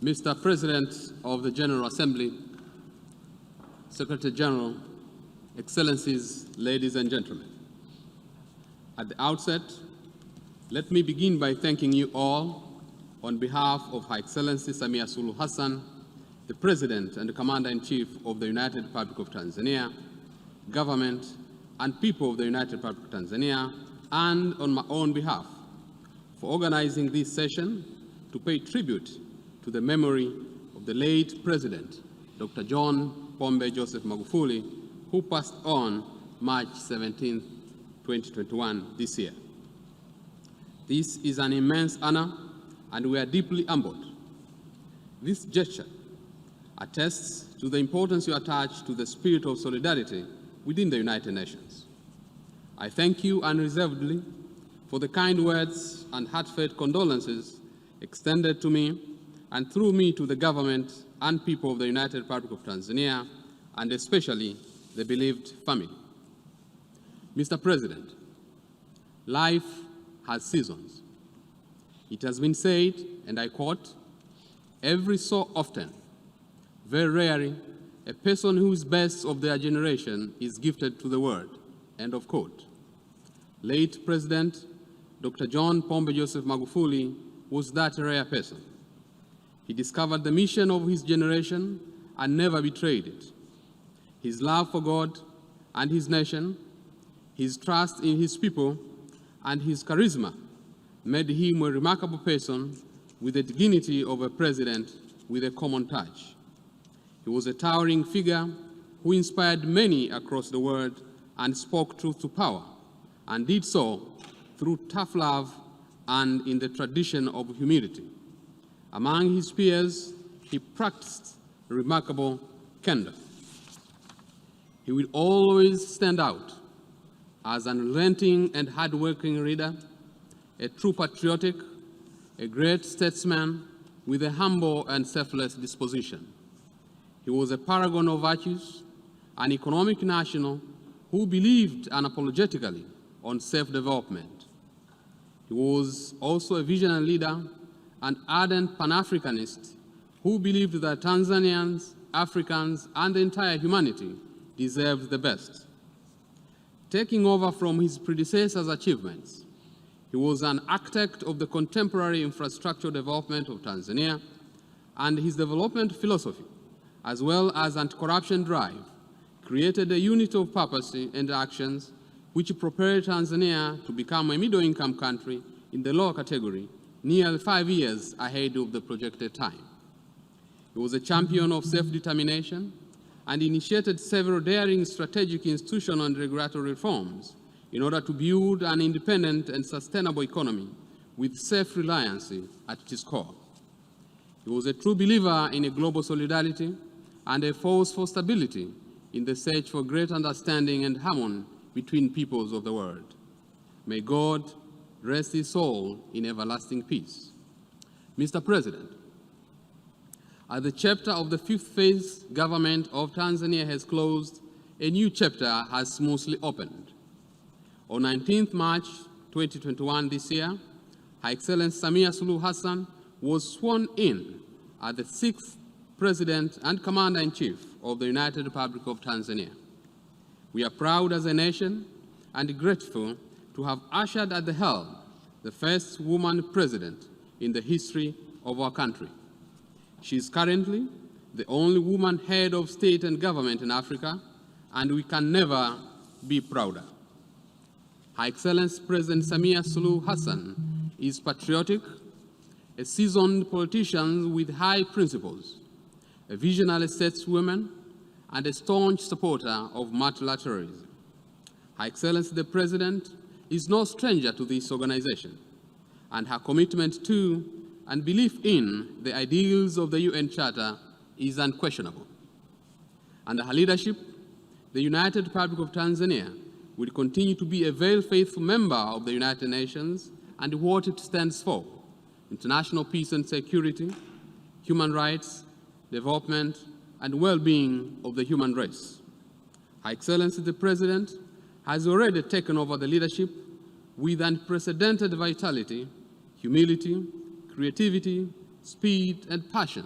Mr. President of the General Assembly, Secretary General, Excellencies, ladies and gentlemen. At the outset, let me begin by thanking you all on behalf of Her Excellency Samia Suluhu Hassan, the President and Commander-in-Chief of the United Republic of Tanzania, government and people of the United Republic of Tanzania, and on my own behalf, for organizing this session to pay tribute to the memory of the late President, Dr. John Pombe Joseph Magufuli, who passed on March 17, 2021, this year. This is an immense honor, and we are deeply humbled. This gesture attests to the importance you attach to the spirit of solidarity within the United Nations. I thank you unreservedly for the kind words and heartfelt condolences extended to me and through me to the government and people of the United Republic of Tanzania, and especially the bereaved family. Mr. President, life has seasons. It has been said, and I quote, "Every so often, very rarely, a person who is best of their generation is gifted to the world," end of quote. Late President Dr. John Pombe Joseph Magufuli was that rare person. He discovered the mission of his generation and never betrayed it. His love for God and his nation, his trust in his people, and his charisma made him a remarkable person with the dignity of a president with a common touch. He was a towering figure who inspired many across the world and spoke truth to power, and did so through tough love and in the tradition of humility. Among his peers, he practiced remarkable candor. He will always stand out as an unrelenting and hard-working leader, a true patriotic, a great statesman with a humble and selfless disposition. He was a paragon of virtues, an economic national who believed unapologetically on self-development. He was also a visionary leader, an ardent Pan-Africanist who believed that Tanzanians, Africans, and the entire humanity deserved the best. Taking over from his predecessor's achievements, he was an architect of the contemporary infrastructure development of Tanzania, and his development philosophy, as well as anti-corruption drive, created a unit of purpose and actions which propelled Tanzania to become a middle-income country in the lower category, nearly 5 years ahead of the projected time. He was a champion of self-determination and initiated several daring strategic institutional and regulatory reforms in order to build an independent and sustainable economy with self-reliance at its core. He was a true believer in a global solidarity and a force for stability in the search for great understanding and harmony between peoples of the world. May God rest his soul in everlasting peace. Mr. President, as the chapter of the fifth phase government of Tanzania has closed, a new chapter has smoothly opened. On 19th March 2021 this year, Her Excellency Samia Suluhu Hassan was sworn in as the sixth President and Commander-in-Chief of the United Republic of Tanzania. We are proud as a nation and grateful to have ushered at the helm the first woman president in the history of our country. She is currently the only woman head of state and government in Africa, and we can never be prouder. Her Excellency President Samia Suluhu Hassan is patriotic, a seasoned politician with high principles, a visionary stateswoman, and a staunch supporter of multilateralism. Her Excellency the President is no stranger to this organization, and her commitment to and belief in the ideals of the UN Charter is unquestionable. Under her leadership, the United Republic of Tanzania will continue to be a very faithful member of the United Nations and what it stands for: international peace and security, human rights, development, and well-being of the human race. Her Excellency the President has already taken over the leadership with unprecedented vitality, humility, creativity, speed, and passion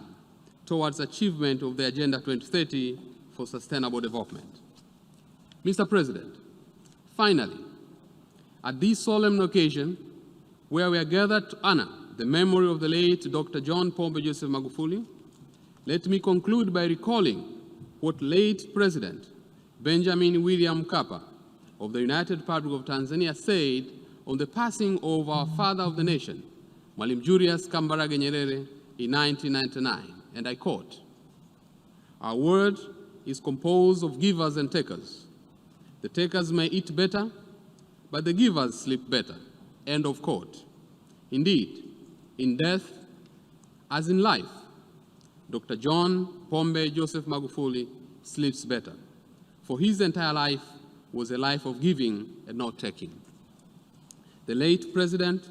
towards achievement of the Agenda 2030 for Sustainable Development. Mr. President, finally, at this solemn occasion, where we are gathered to honor the memory of the late Dr. John Pombe Joseph Magufuli, let me conclude by recalling what late President Benjamin William Mkapa of the United Republic of Tanzania said on the passing of our father of the nation, Mwalimu Julius Kambarage Nyerere, in 1999, and I quote, "Our world is composed of givers and takers. The takers may eat better, but the givers sleep better," end of quote. Indeed, in death, as in life, Dr. John Pombe Joseph Magufuli sleeps better, for his entire life was a life of giving and not taking. The late President,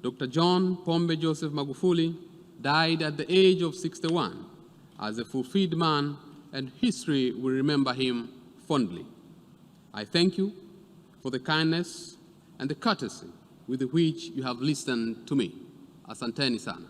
Dr. John Pombe Joseph Magufuli, died at the age of 61 as a fulfilled man, and history will remember him fondly. I thank you for the kindness and the courtesy with which you have listened to me. Asanteni sana.